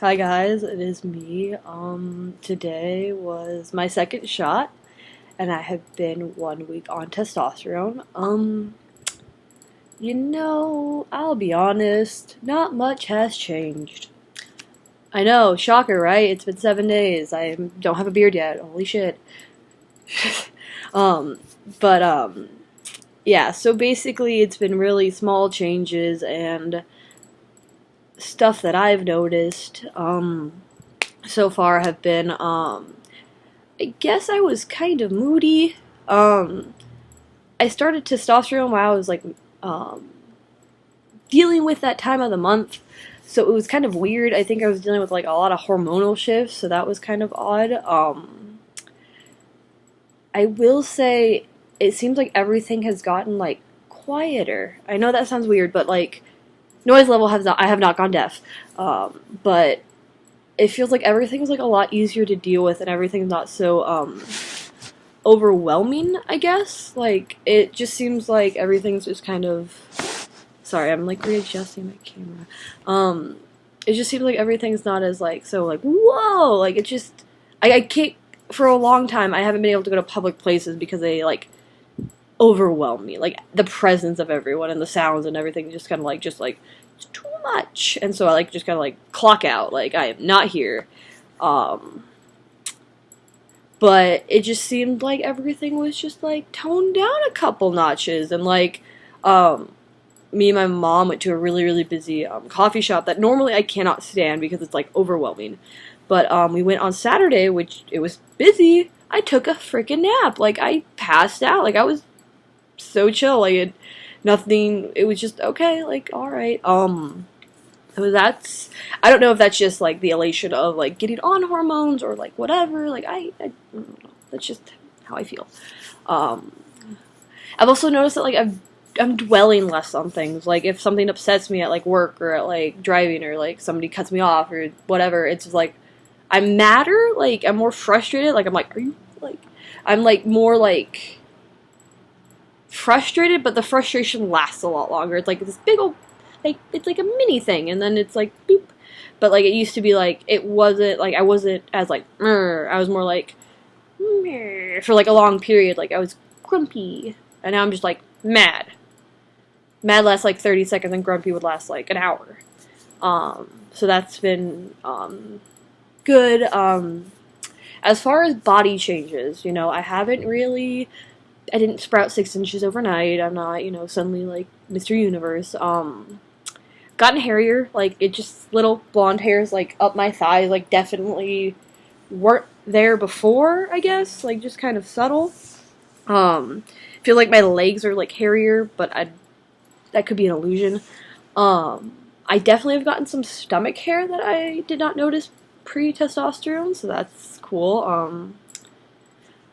Hi guys, it is me. Today was my second shot, and I have been 1 week on testosterone. I'll be honest, not much has changed. I know, shocker, right? It's been 7 days. I don't have a beard yet. Holy shit. um, but yeah. So basically, it's been really small changes and stuff that I've noticed. So far have been I guess I was kind of moody. Um, I started testosterone while I was um, dealing with that time of the month, so it was kind of weird. I think I was dealing with like a lot of hormonal shifts, so that was kind of odd. I will say it seems like everything has gotten like quieter. I know that sounds weird, but like noise level has not. I have not gone deaf, but it feels like everything's like a lot easier to deal with, and everything's not so overwhelming, I guess. Like, it just seems like everything's just kind of. Sorry, I'm like readjusting my camera. It just seems like everything's not as like so like whoa. Like it just, I can't for a long time. I haven't been able to go to public places because they like overwhelm me. Like the presence of everyone and the sounds and everything just kind of like it's too much. And so I like just kind of like clock out. Like I am not here. Um, but it just seemed like everything was just like toned down a couple notches, and like um me and my mom went to a really busy coffee shop that normally I cannot stand because it's like overwhelming, but we went on Saturday, which it was busy. I took a freaking nap. Like I passed out. Like I was so chill. Like nothing. It was just okay. Like all right. So that's, I don't know if that's just like the elation of like getting on hormones or like whatever. Like I don't know. That's just how I feel. Um, I've also noticed that like I'm dwelling less on things. Like if something upsets me at like work or at like driving or like somebody cuts me off or whatever, it's just like I'm madder. Like I'm more frustrated. Like I'm like, are you like? I'm like more like frustrated, but the frustration lasts a lot longer. It's like this big old, like it's like a mini thing, and then it's like boop. But like it used to be like it wasn't like I wasn't as like I was more like for like a long period. Like I was grumpy, and now I'm just like mad. Mad lasts like 30 seconds, and grumpy would last like an hour. So that's been good. As far as body changes, I haven't really. I didn't sprout 6 inches overnight. I'm not, suddenly like Mr. Universe. Gotten hairier. Like it just little blonde hairs like up my thighs. Like definitely weren't there before. I guess like just kind of subtle. Feel like my legs are like hairier, but that could be an illusion. I definitely have gotten some stomach hair that I did not notice pre-testosterone, so that's cool.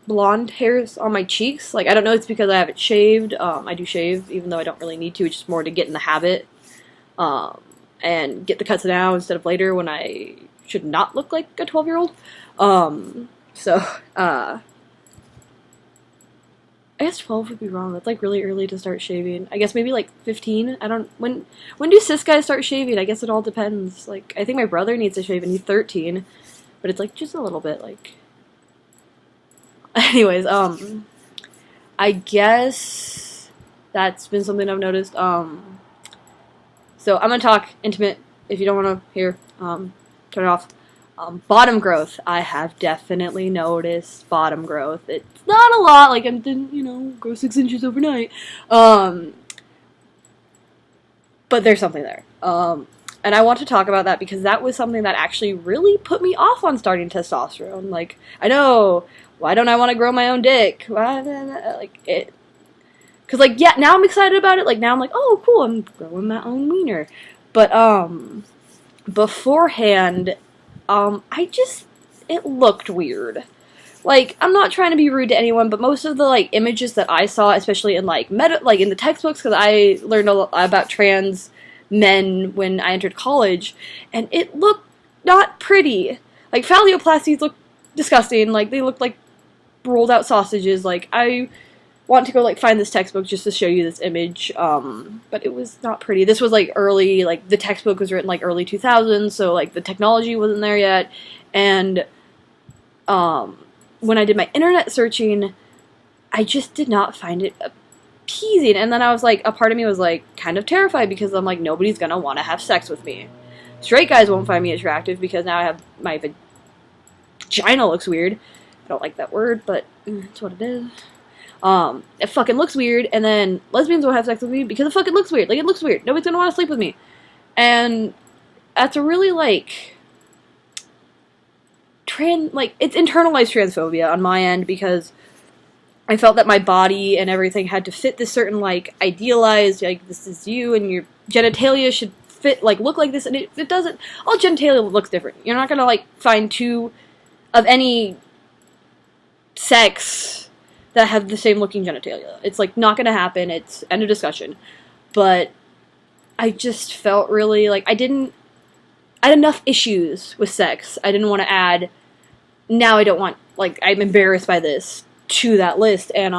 Blonde hairs on my cheeks. Like, I don't know, it's because I haven't shaved. I do shave, even though I don't really need to. It's just more to get in the habit. And get the cuts now instead of later when I should not look like a 12-year-old. I guess 12 would be wrong. That's like really early to start shaving. I guess maybe like 15. I don't. When do cis guys start shaving? I guess it all depends. Like, I think my brother needs to shave and he's 13. But it's like just a little bit like. Anyways, I guess that's been something I've noticed. So I'm gonna talk intimate. If you don't want to hear, turn it off. Bottom growth. I have definitely noticed bottom growth. It's not a lot. Like I didn't, grow 6 inches overnight. But there's something there. And I want to talk about that because that was something that actually really put me off on starting testosterone. Like, I know, why don't I want to grow my own dick? Why, like, it. Because, like, yeah, now I'm excited about it. Like, now I'm like, oh, cool, I'm growing my own wiener. But, beforehand, it looked weird. Like, I'm not trying to be rude to anyone, but most of the, like, images that I saw, especially in, like, in the textbooks, because I learned a lot about trans men when I entered college, and it looked not pretty. Like, phalloplasties look disgusting. Like, they look like rolled out sausages. Like, I want to go, like, find this textbook just to show you this image, but it was not pretty. This was, like, early, like, the textbook was written, like, early 2000s, so, like, the technology wasn't there yet, and, when I did my internet searching, I just did not find it appeasing, and then I was, like, a part of me was, like, kind of terrified, because I'm, like, nobody's gonna want to have sex with me. Straight guys won't find me attractive, because now I have, my vagina looks weird. I don't like that word, but it's what it is. It fucking looks weird, and then lesbians won't have sex with me because it fucking looks weird. Like, it looks weird. Nobody's gonna want to sleep with me. And that's a really, like, it's internalized transphobia on my end, because I felt that my body and everything had to fit this certain, like, idealized, like, this is you, and your genitalia should fit, like, look like this, and it doesn't. All genitalia looks different. You're not gonna, like, find two of any sex that have the same looking genitalia. It's, like, not gonna happen. It's end of discussion. But I just felt really, like, I had enough issues with sex. I didn't want to add, now I don't want, like, I'm embarrassed by this, to that list, and,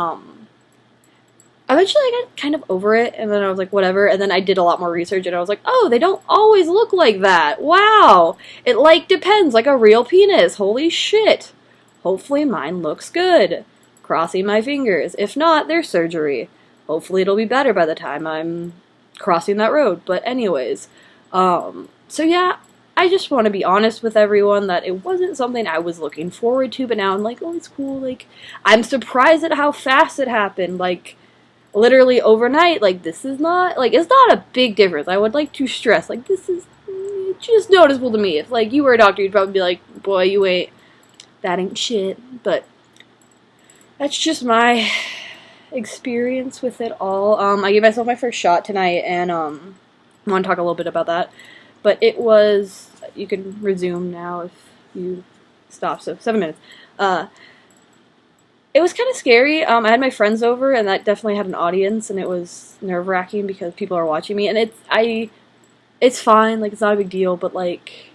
eventually I got kind of over it, and then I was like, whatever, and then I did a lot more research, and I was like, oh, they don't always look like that. Wow! It, like, depends, like a real penis. Holy shit. Hopefully mine looks good. Crossing my fingers. If not, there's surgery. Hopefully it'll be better by the time I'm crossing that road. But anyways, so yeah, I just want to be honest with everyone that it wasn't something I was looking forward to, but now I'm like, oh, it's cool. Like, I'm surprised at how fast it happened. Like, literally overnight. Like, this is not, like, it's not a big difference. I would like to stress, like, this is just noticeable to me. If, like, you were a doctor, you'd probably be like, boy, that ain't shit. But that's just my experience with it all. I gave myself my first shot tonight, and I want to talk a little bit about that. But it was, you can resume now if you stop, so 7 minutes. It was kind of scary. I had my friends over, and that definitely had an audience, and it was nerve-wracking because people are watching me, and it's fine, like, it's not a big deal, but, like,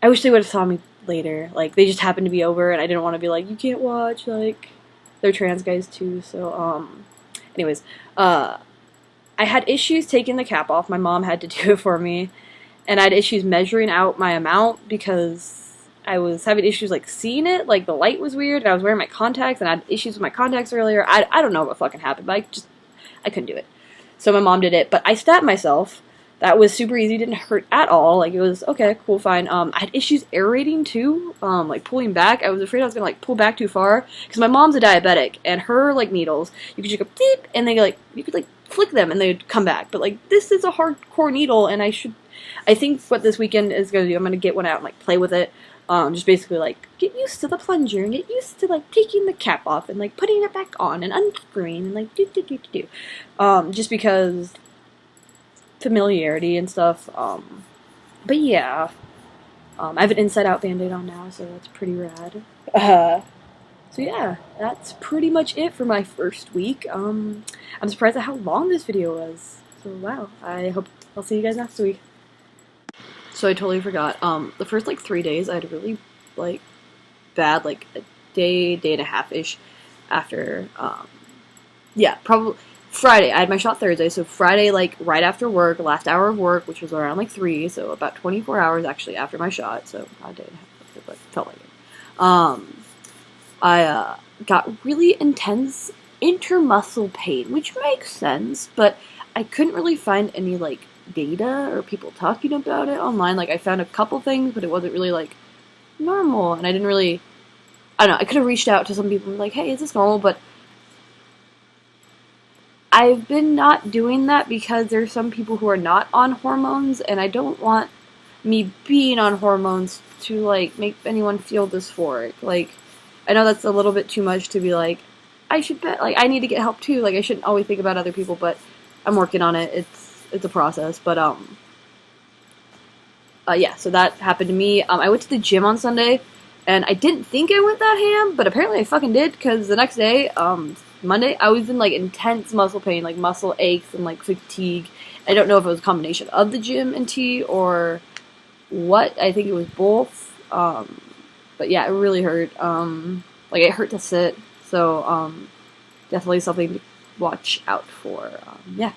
I wish they would have saw me later. Like, they just happened to be over, and I didn't want to be like, you can't watch, like, they're trans guys too, so, anyways, I had issues taking the cap off. My mom had to do it for me, and I had issues measuring out my amount because I was having issues, like, seeing it, like, the light was weird, and I was wearing my contacts, and I had issues with my contacts earlier. I don't know what fucking happened, but I couldn't do it. So my mom did it, but I stabbed myself. That was super easy, didn't hurt at all. Like, it was, okay, cool, fine. I had issues aerating, too, like, pulling back. I was afraid I was gonna, like, pull back too far, because my mom's a diabetic, and her, like, needles, you could just go, beep, and they, like, you could, like, flick them, and they'd come back. But, like, this is a hardcore needle, and I think what this weekend is gonna do, I'm gonna get one out and, like, play with it. Just basically, like, get used to the plunger, and get used to, like, taking the cap off, and, like, putting it back on, and unscrewing, and, like, do. Just because familiarity and stuff, but yeah, I have an inside-out band-aid on now, so that's pretty rad. So yeah, that's pretty much it for my first week. I'm surprised at how long this video was, so wow, I hope I'll see you guys next week. So I totally forgot, the first, like, 3 days, I had a really, like, bad, like, a day and a half-ish after, yeah, probably Friday. I had my shot Thursday, so Friday, like, right after work, last hour of work, which was around, like, 3, so about 24 hours, actually, after my shot, so not a day and a half, but felt like it. I, got really intense intermuscle pain, which makes sense, but I couldn't really find any, like, data or people talking about it online. Like, I found a couple things, but it wasn't really, like, normal, and I didn't really, I don't know, I could have reached out to some people and been like, hey, is this normal, but I've been not doing that because there's some people who are not on hormones, and I don't want me being on hormones to, like, make anyone feel dysphoric. Like, I know that's a little bit too much to be like, I should bet, like, I need to get help too. Like, I shouldn't always think about other people, but I'm working on it. It's a process, but, yeah, so that happened to me. I went to the gym on Sunday, and I didn't think I went that ham, but apparently I fucking did, because the next day, Monday, I was in, like, intense muscle pain, like, muscle aches and, like, fatigue. I don't know if it was a combination of the gym and tea or what. I think it was both. But yeah, it really hurt. Like, it hurt to sit. So definitely something to watch out for. Yeah.